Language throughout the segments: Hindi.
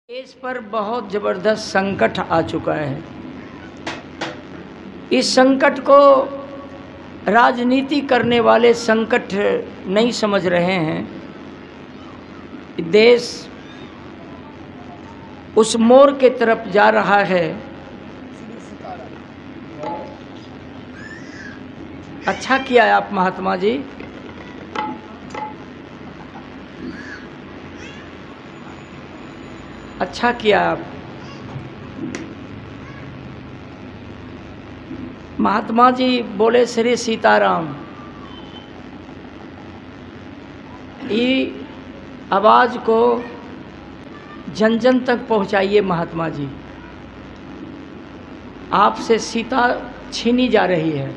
देश पर बहुत ज़बरदस्त संकट आ चुका है। इस संकट को राजनीति करने वाले संकट नहीं समझ रहे हैं। देश उस मोड़ के तरफ जा रहा है। अच्छा किया आप महात्मा जी। अच्छा किया आप। महात्मा जी बोले श्री सीताराम। ये आवाज़ को जन जन तक पहुंचाइए महात्मा जी। आपसे सीता छीनी जा रही है।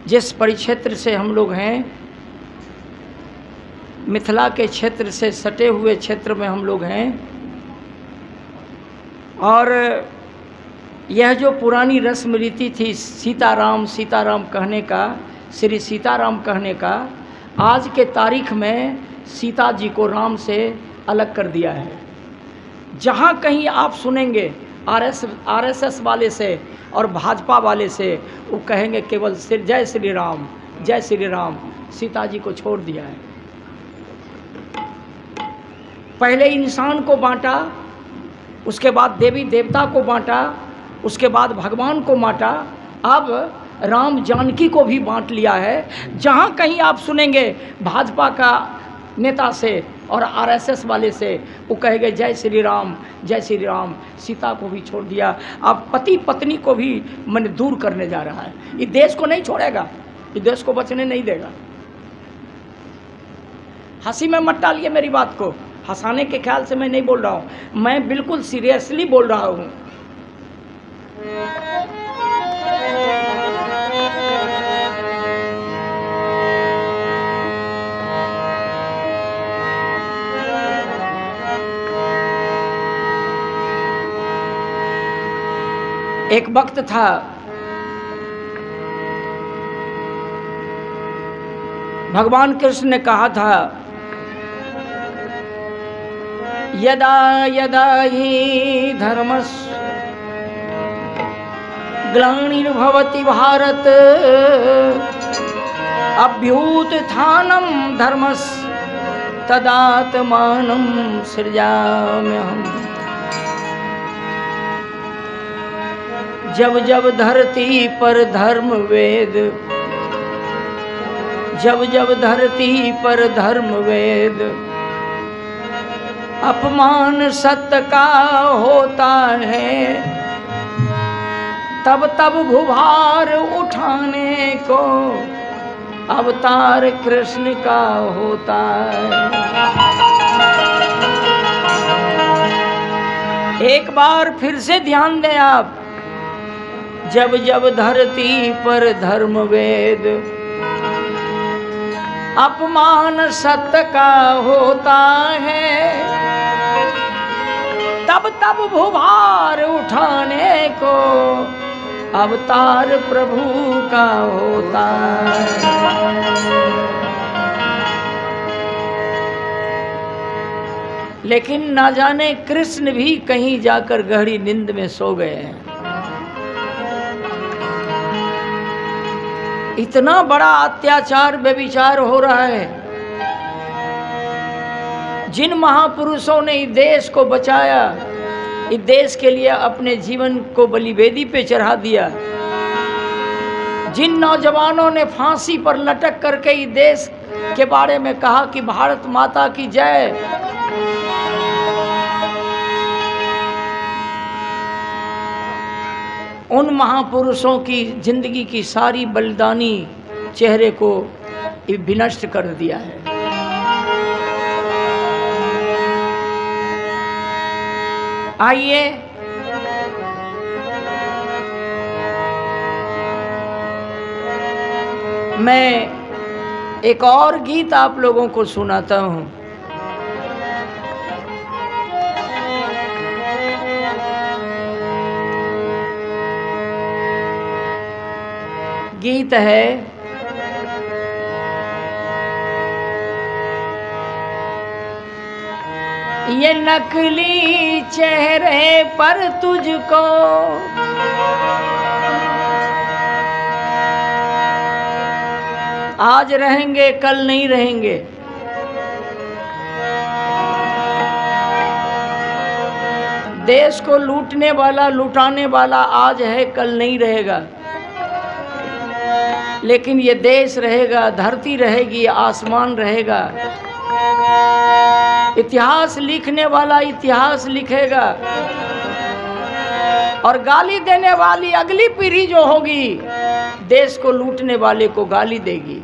जिस परिक्षेत्र से हम लोग हैं, मिथिला के क्षेत्र से सटे हुए क्षेत्र में हम लोग हैं, और यह जो पुरानी रस्म रीति थी सीताराम सीताराम कहने का, श्री सीताराम कहने का, आज के तारीख में सीता जी को राम से अलग कर दिया है। जहाँ कहीं आप सुनेंगे आरएसएस वाले से और भाजपा वाले से, वो कहेंगे केवल जय श्री राम जय श्री राम। सीता जी को छोड़ दिया है। पहले इंसान को बांटा, उसके बाद देवी देवता को बांटा, उसके बाद भगवान को बांटा, अब राम जानकी को भी बांट लिया है। जहाँ कहीं आप सुनेंगे भाजपा का नेता से और आरएसएस वाले से, वो कहेंगे जय श्री राम जय श्री राम। सीता को भी छोड़ दिया। अब पति पत्नी को भी मन दूर करने जा रहा है। ये देश को नहीं छोड़ेगा, ये देश को बचने नहीं देगा। हंसी में मत डालिए मेरी बात को। हंसाने के ख्याल से मैं नहीं बोल रहा हूँ, मैं बिल्कुल सीरियसली बोल रहा हूँ। एक वक्त था, भगवान कृष्ण ने कहा था, यदा यदा हि धर्मस्य ग्लानिर्भवति भारत अभ्युत्थानं धर्मस्य तदात्मानं सृजाम्यहम्। जब जब धरती पर धर्म वेद, जब जब धरती पर धर्म वेद, अपमान सत्य का होता है, तब तब भूभार उठाने को अवतार कृष्ण का होता है। एक बार फिर से ध्यान दें आप। जब जब धरती पर धर्म वेद, अपमान सत्य का होता है, तब तब भूभार उठाने को अवतार प्रभु का होता है। लेकिन ना जाने कृष्ण भी कहीं जाकर गहरी नींद में सो गए हैं। इतना बड़ा अत्याचार व्यभिचार हो रहा है। जिन महापुरुषों ने इस देश को बचाया, इस देश के लिए अपने जीवन को बलिवेदी पे चढ़ा दिया, जिन नौजवानों ने फांसी पर लटक करके इस देश के बारे में कहा कि भारत माता की जय, उन महापुरुषों की जिंदगी की सारी बलिदानी चेहरे को विनष्ट कर दिया है। आइए मैं एक और गीत आप लोगों को सुनाता हूँ। गीत है ये नकली चेहरे पर तुझको आज रहेंगे कल नहीं रहेंगे। देश को लूटने वाला लुटाने वाला आज है कल नहीं रहेगा, लेकिन ये देश रहेगा, धरती रहेगी, आसमान रहेगा। इतिहास लिखने वाला इतिहास लिखेगा और गाली देने वाली अगली पीढ़ी जो होगी देश को लूटने वाले को गाली देगी।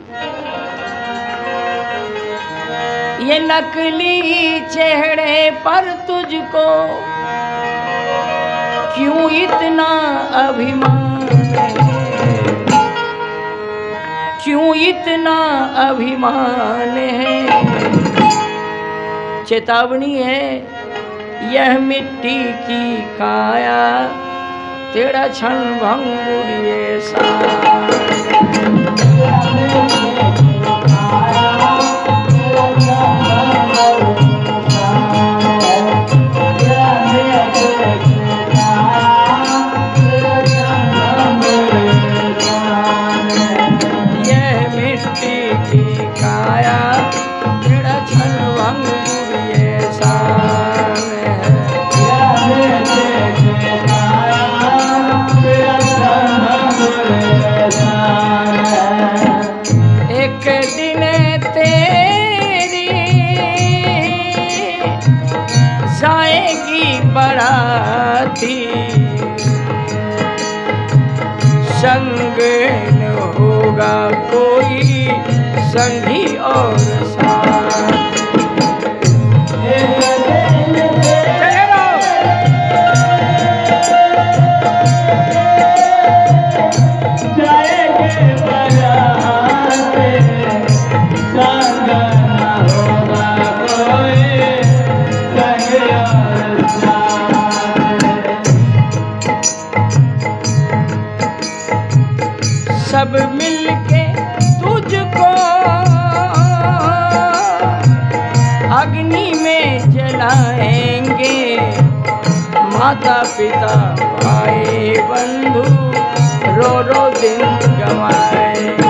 ये नकली चेहरे पर तुझको क्यों इतना अभिमान है, क्यों इतना अभिमान है। चेतावनी है, यह मिट्टी की काया तेरा क्षण भंगुर ये सा। संग न होगा कोई संगी और साथ। सब मिलके तुझको अग्नि में जलाएंगे, माता पिता भाई बंधु रो रो दिन गवाएंगे।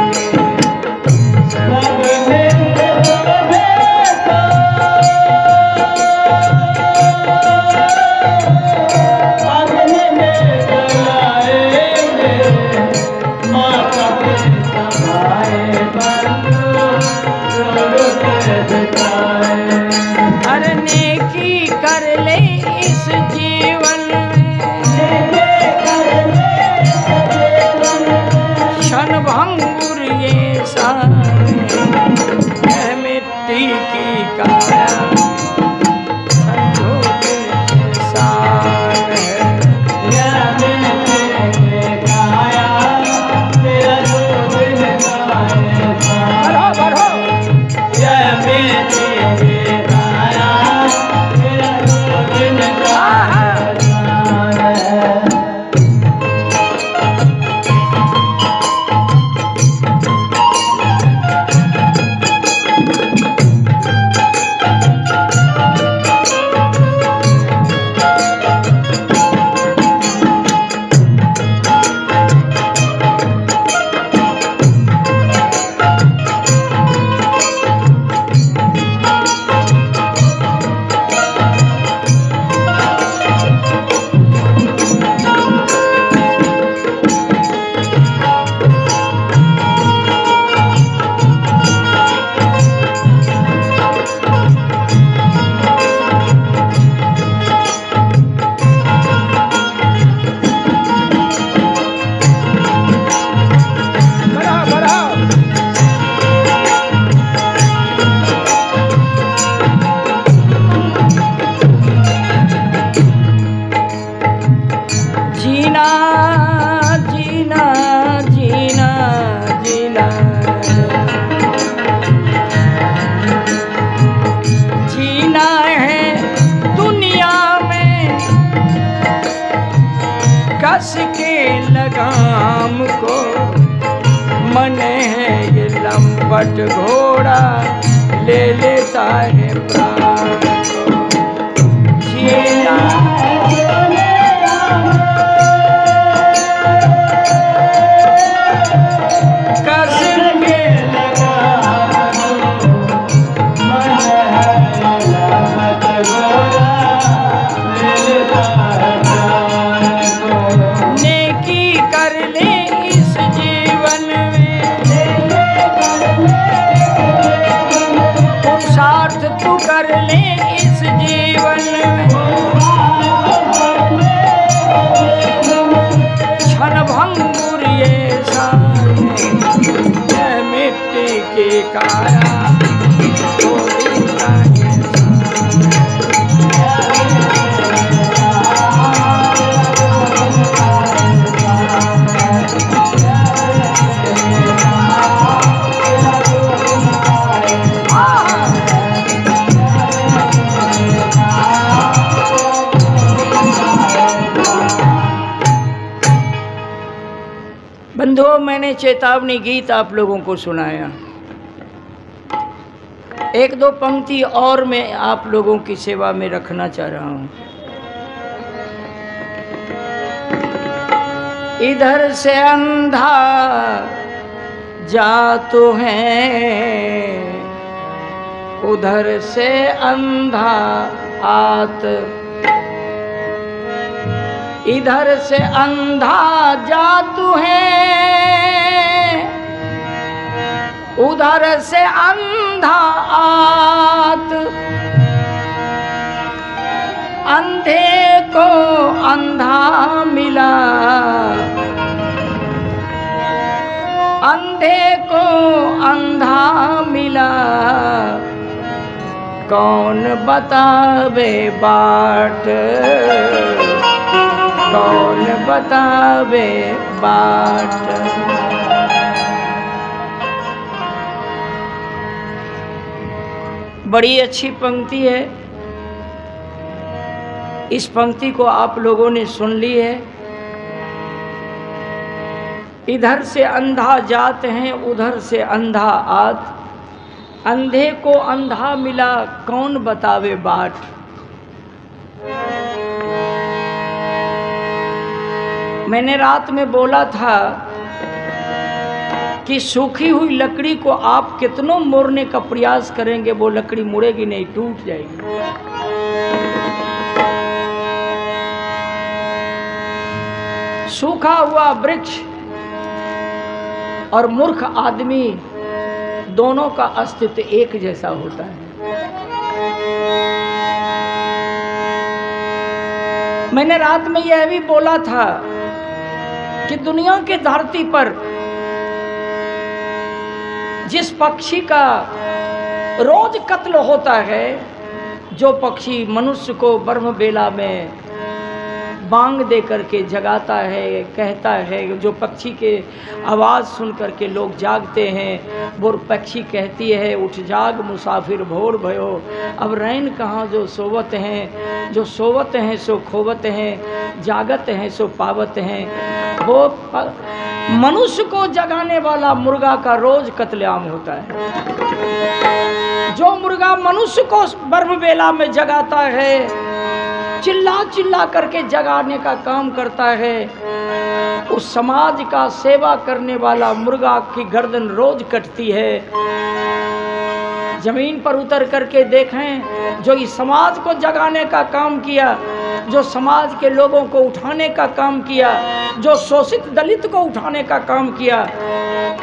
अरे नेकी कर ले इस जीवन क्षण भंगुर ये सारे मिट्टी की काया कस के लगाम को, मन है ये लंपट घोड़ा ले लेता है प्राण को। कर ले इस जीवन में, क्षण भंगुर ये सारे, यह मिट्टी की काया तो दिखता ये बंधुओं, मैंने चेतावनी गीत आप लोगों को सुनाया। एक दो पंक्ति और मैं आप लोगों की सेवा में रखना चाह रहा हूं। इधर से अंधा जा तो है, उधर से अंधा आत, इधर से अंधा जातु है, उधर से अंधा आत, अंधे को अंधा मिला, अंधे को अंधा मिला, कौन बतावे बाट, कौन बतावे बाट। बड़ी अच्छी पंक्ति है। इस पंक्ति को आप लोगों ने सुन ली है। इधर से अंधा जात हैं, उधर से अंधा आत, अंधे को अंधा मिला, कौन बतावे बाट। मैंने रात में बोला था कि सूखी हुई लकड़ी को आप कितनों मोड़ने का प्रयास करेंगे, वो लकड़ी मुड़ेगी नहीं, टूट जाएगी। सूखा हुआ वृक्ष और मूर्ख आदमी दोनों का अस्तित्व एक जैसा होता है। मैंने रात में यह भी बोला था कि दुनिया की धरती पर जिस पक्षी का रोज कत्ल होता है, जो पक्षी मनुष्य को ब्रह्म बेला में बांग दे करके जगाता है, कहता है, जो पक्षी के आवाज़ सुन करके लोग जागते हैं, वो पक्षी कहती है उठ जाग मुसाफिर भोर भयो, अब रैन कहाँ जो सोवत हैं, जो सोवत हैं सो खोवत हैं, जागत हैं सो पावत हैं। वो मनुष्य को जगाने वाला मुर्गा का रोज कत्लेआम होता है। जो मुर्गा मनुष्य को ब्रह्म बेला में जगाता है, चिल्ला चिल्ला करके जगाने का काम करता है, उस समाज का सेवा करने वाला मुर्गा की गर्दन रोज कटती है। जमीन पर उतर करके देखें, जो इस समाज को जगाने का काम किया, जो समाज के लोगों को उठाने का काम किया, जो शोषित दलित को उठाने का काम किया,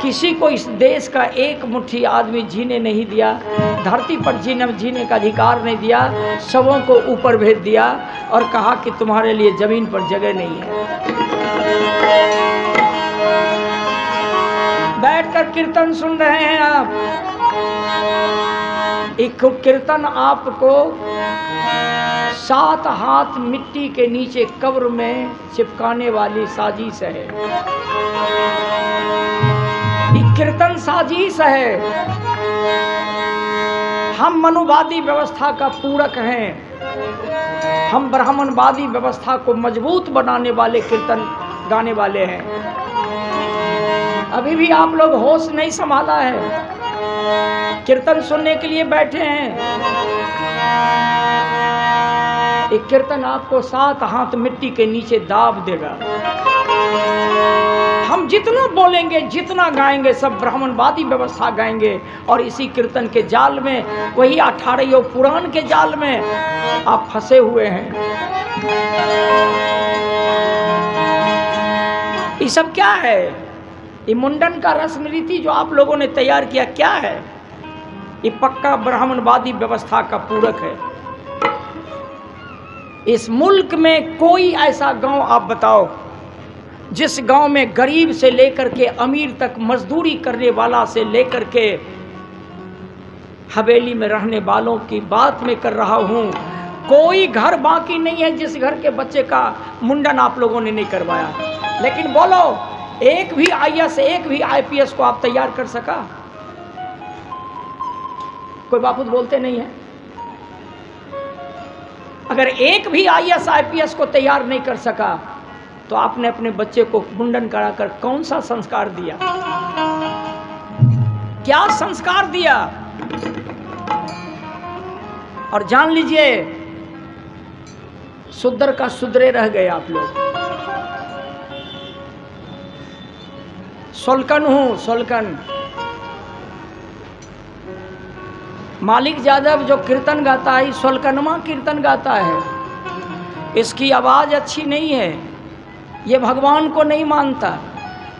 किसी को इस देश का एक मुट्ठी आदमी जीने नहीं दिया, धरती पर जीने का अधिकार नहीं दिया, सबों को ऊपर भेज दिया और कहा कि तुम्हारे लिए जमीन पर जगह नहीं है। बैठकर कीर्तन सुन रहे हैं आप, एक कीर्तन आपको 7 हाथ मिट्टी के नीचे कब्र में चिपकाने वाली साजिश है। एक कीर्तन साजिश है। हम मनुवादी व्यवस्था का पूरक हैं, हम ब्राह्मणवादी व्यवस्था को मजबूत बनाने वाले कीर्तन गाने वाले हैं। अभी भी आप लोग होश नहीं संभाला है, कीर्तन सुनने के लिए बैठे हैं। एक कीर्तन आपको 7 हाथ मिट्टी के नीचे दाब देगा। हम जितना बोलेंगे, जितना गाएंगे, सब ब्राह्मणवादी व्यवस्था गाएंगे और इसी कीर्तन के जाल में, वही 18 पुराण के जाल में आप फंसे हुए हैं। ये सब क्या है? ये मुंडन का रस्म रीति जो आप लोगों ने तैयार किया क्या है? ये पक्का ब्राह्मणवादी व्यवस्था का पूरक है। इस मुल्क में कोई ऐसा गांव आप बताओ जिस गांव में गरीब से लेकर के अमीर तक, मजदूरी करने वाला से लेकर के हवेली में रहने वालों की बात मैं कर रहा हूं, कोई घर बाकी नहीं है जिस घर के बच्चे का मुंडन आप लोगों ने नहीं करवाया। लेकिन बोलो, एक भी आईएएस, एक भी आईपीएस को आप तैयार कर सका? कोई बापूत बोलते नहीं है। अगर एक भी आईएएस आईपीएस को तैयार नहीं कर सका तो आपने अपने बच्चे को मुंडन कराकर कौन सा संस्कार दिया? क्या संस्कार दिया? और जान लीजिए, सुधर का सुधरे रह गए आप लोग। सोलकन हूं, सोलकन। मालिक यादव जो कीर्तन गाता है, सोलकनमा कीर्तन गाता है। इसकी आवाज अच्छी नहीं है, ये भगवान को नहीं मानता,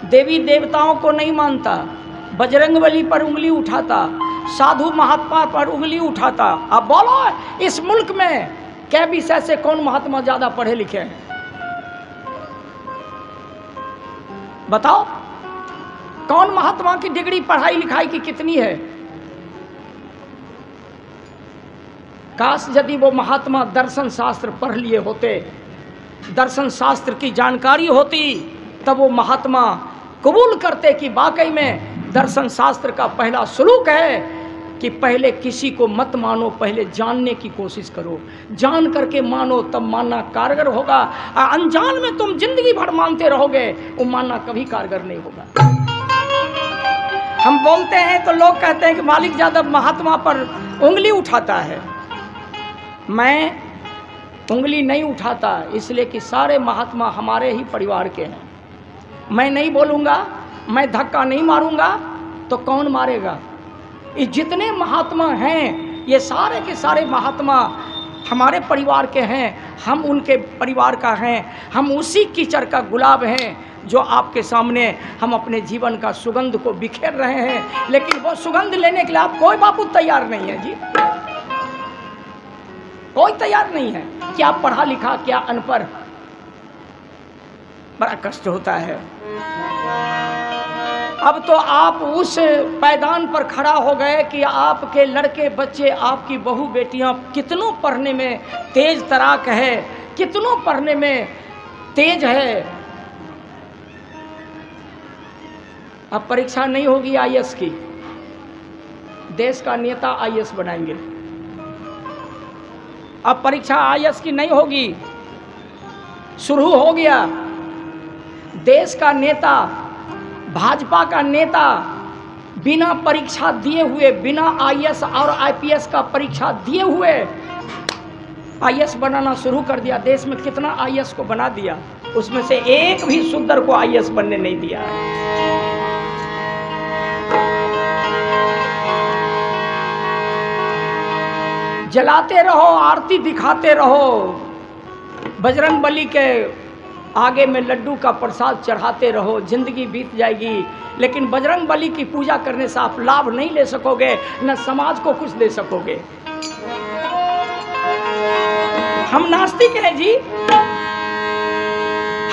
देवी देवताओं को नहीं मानता, बजरंगबली पर उंगली उठाता, साधु महात्मा पर उंगली उठाता। अब बोलो, इस मुल्क में क्या विषय से कौन महात्मा ज्यादा पढ़े लिखे हैं? बताओ, कौन महात्मा की डिग्री पढ़ाई लिखाई की कितनी है? काश यदि वो महात्मा दर्शन शास्त्र पढ़ लिए होते, दर्शन शास्त्र की जानकारी होती, तब वो महात्मा कबूल करते कि वाकई में दर्शन शास्त्र का पहला श्लोक है कि पहले किसी को मत मानो, पहले जानने की कोशिश करो, जान करके मानो तब मानना कारगर होगा। अनजान में तुम जिंदगी भर मानते रहोगे, वो मानना कभी कारगर नहीं होगा। हम बोलते हैं तो लोग कहते हैं कि मालिक यादव महात्मा पर उंगली उठाता है। मैं उंगली नहीं उठाता, इसलिए कि सारे महात्मा हमारे ही परिवार के हैं। मैं नहीं बोलूँगा, मैं धक्का नहीं मारूंगा तो कौन मारेगा? ये जितने महात्मा हैं, ये सारे के सारे महात्मा हमारे परिवार के हैं, हम उनके परिवार का हैं, हम उसी कीचड़ का गुलाब हैं जो आपके सामने हम अपने जीवन का सुगंध को बिखेर रहे हैं। लेकिन वो सुगंध लेने के लिए आप कोई बापू तैयार नहीं है जी, कोई तैयार नहीं है। क्या पढ़ा लिखा, क्या अनपढ़, बड़ा कष्ट होता है। अब तो आप उस पैदान पर खड़ा हो गए कि आपके लड़के बच्चे, आपकी बहू बेटियां कितनों पढ़ने में तेज तराक है, कितनों पढ़ने में तेज है। अब परीक्षा नहीं होगी आईएएस की, देश का नेता आईएएस बनाएंगे। अब परीक्षा आईएएस की नहीं होगी, शुरू हो गया। देश का नेता, भाजपा का नेता बिना परीक्षा दिए हुए, बिना आईएएस और आईपीएस का परीक्षा दिए हुए आईएएस बनाना शुरू कर दिया। देश में कितना आईएएस को बना दिया, उसमें से एक भी सुंदर को आईएएस बनने नहीं दिया। जलाते रहो, आरती दिखाते रहो, बजरंगबली के आगे में लड्डू का प्रसाद चढ़ाते रहो, जिंदगी बीत जाएगी। लेकिन बजरंगबली की पूजा करने से आप लाभ नहीं ले सकोगे, न समाज को कुछ दे सकोगे। हम नास्तिक हैं जी,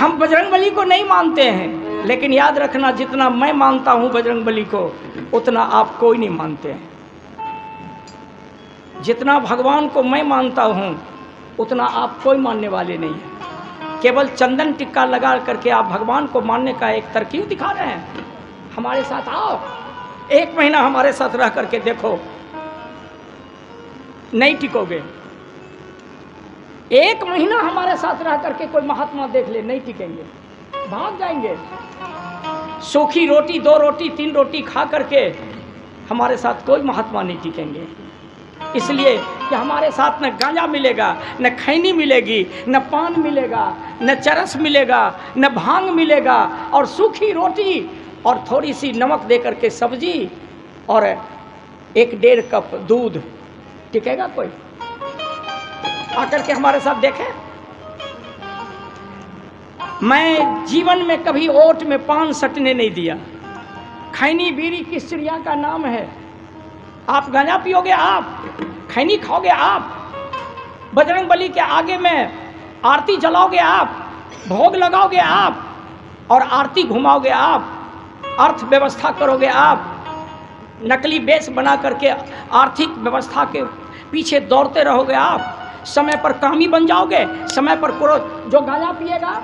हम बजरंगबली को नहीं मानते हैं। लेकिन याद रखना, जितना मैं मानता हूं बजरंगबली को, उतना आप कोई नहीं मानते हैं। जितना भगवान को मैं मानता हूं, उतना आप कोई मानने वाले नहीं है। केवल चंदन टिक्का लगा करके आप भगवान को मानने का एक तरकीब दिखा रहे हैं। हमारे साथ आओ, एक महीना हमारे साथ रह करके देखो, नहीं टिकोगे। एक महीना हमारे साथ रह करके कोई महात्मा देख ले, नहीं टिकेंगे, भाग जाएंगे। सूखी रोटी, 2 रोटी 3 रोटी खा करके हमारे साथ कोई महात्मा नहीं टिकेंगे। इसलिए कि हमारे साथ न गांजा मिलेगा, न खैनी मिलेगी, न पान मिलेगा, न चरस मिलेगा, न भांग मिलेगा, और सूखी रोटी और थोड़ी सी नमक दे करके सब्जी और 1-1.5 कप दूध। टिकेगा कोई? आकर के हमारे साथ देखें। मैं जीवन में कभी ओट में पान सटने नहीं दिया। खैनी बीड़ी किस चिड़िया का नाम है? आप गांजा पियोगे, आप खैनी खाओगे, आप बजरंग बली के आगे में आरती जलाओगे, आप भोग लगाओगे, आप और आरती घुमाओगे, आप अर्थव्यवस्था करोगे, आप नकली बेस बना करके आर्थिक व्यवस्था के पीछे दौड़ते रहोगे, आप समय पर कामी बन जाओगे, समय पर जो गांजा पिएगा,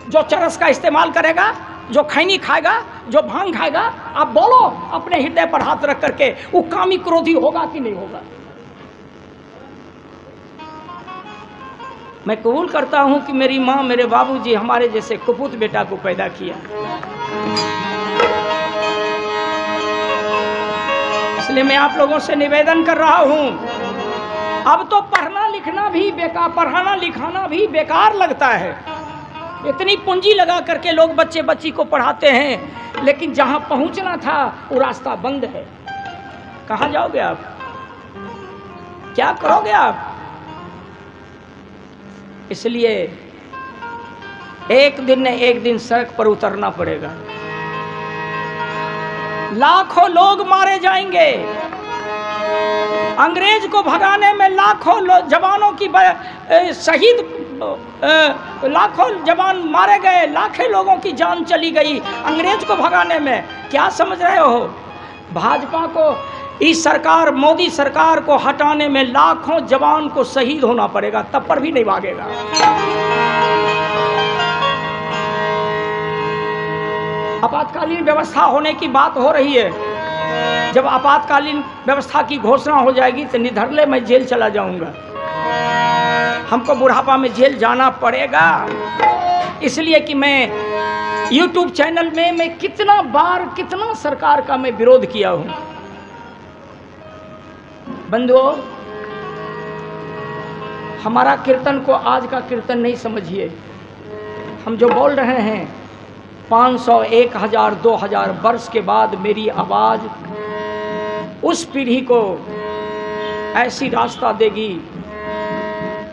जो चरस का इस्तेमाल करेगा, जो खैनी खाएगा, जो भांग खाएगा, आप बोलो अपने हृदय पर हाथ रख करके, वो कामी क्रोधी होगा कि नहीं होगा? मैं कबूल करता हूं कि मेरी माँ, मेरे बाबूजी हमारे जैसे कुपूत बेटा को पैदा किया, इसलिए मैं आप लोगों से निवेदन कर रहा हूं, अब तो पढ़ना लिखना भी बेकार, पढ़ाना लिखाना भी बेकार लगता है। इतनी पूंजी लगा करके लोग बच्चे बच्ची को पढ़ाते हैं, लेकिन जहां पहुंचना था वो रास्ता बंद है। कहां जाओगे आप? क्या करोगे आप? इसलिए एक दिन न एक दिन सड़क पर उतरना पड़ेगा। लाखों लोग मारे जाएंगे, अंग्रेज को भगाने में लाखों जवानों की शहीद, लाखों जवान मारे गए, लाखों लोगों की जान चली गई अंग्रेज को भगाने में। क्या समझ रहे हो? भाजपा को, इस सरकार, मोदी सरकार को हटाने में लाखों जवान को शहीद होना पड़ेगा, तब पर भी नहीं भागेगा। आपातकालीन व्यवस्था होने की बात हो रही है। जब आपातकालीन व्यवस्था की घोषणा हो जाएगी तो निधरले मैं जेल चला जाऊंगा। हमको बुढ़ापा में जेल जाना पड़ेगा, इसलिए कि मैं YouTube चैनल में मैं कितना बार, कितना सरकार का मैं विरोध किया हूं। बंधुओं, हमारा कीर्तन को आज का कीर्तन नहीं समझिए। हम जो बोल रहे हैं 500, 1000, 2000 वर्ष के बाद मेरी आवाज़ उस पीढ़ी को ऐसी रास्ता देगी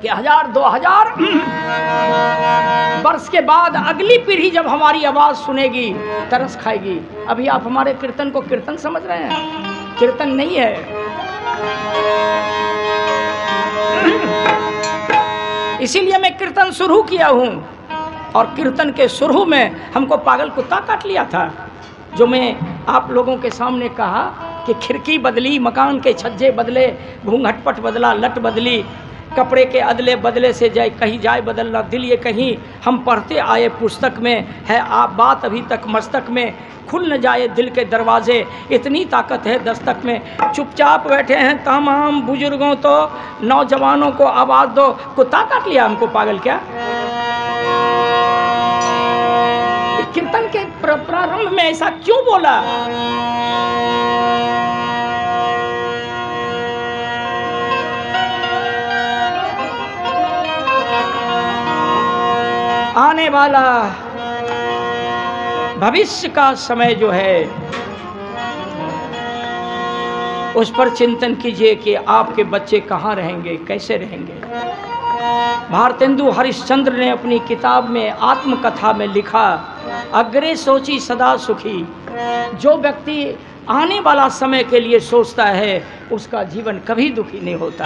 कि 1000, 2000 वर्ष के बाद अगली पीढ़ी जब हमारी आवाज़ सुनेगी तरस खाएगी। अभी आप हमारे कीर्तन को कीर्तन समझ रहे हैं? कीर्तन नहीं है। इसीलिए मैं कीर्तन शुरू किया हूँ, और कीर्तन के शुरू में हमको पागल कुत्ता काट लिया था। जो मैं आप लोगों के सामने कहा कि खिड़की बदली, मकान के छज्जे बदले, घूंघटपट बदला, लट बदली, कपड़े के अदले बदले से जाए कहीं जाए बदलना दिल, ये कहीं हम पढ़ते आए पुस्तक में है, आप बात अभी तक मस्तक में, खुल न जाए दिल के दरवाजे, इतनी ताकत है दस्तक में। चुपचाप बैठे हैं तमाम बुजुर्गों, तो नौजवानों को आवाज़ दो। कुत्ता काट लिया हमको, पागल क्या? कीर्तन के प्रारंभ में ऐसा क्यों बोला? आने वाला भविष्य का समय जो है, उस पर चिंतन कीजिए कि आपके बच्चे कहाँ रहेंगे, कैसे रहेंगे। भारतेंदु हरिश्चंद्र ने अपनी किताब में आत्मकथा में लिखा, अग्रे सोची सदा सुखी। जो व्यक्ति आने वाला समय के लिए सोचता है उसका जीवन कभी दुखी नहीं होता।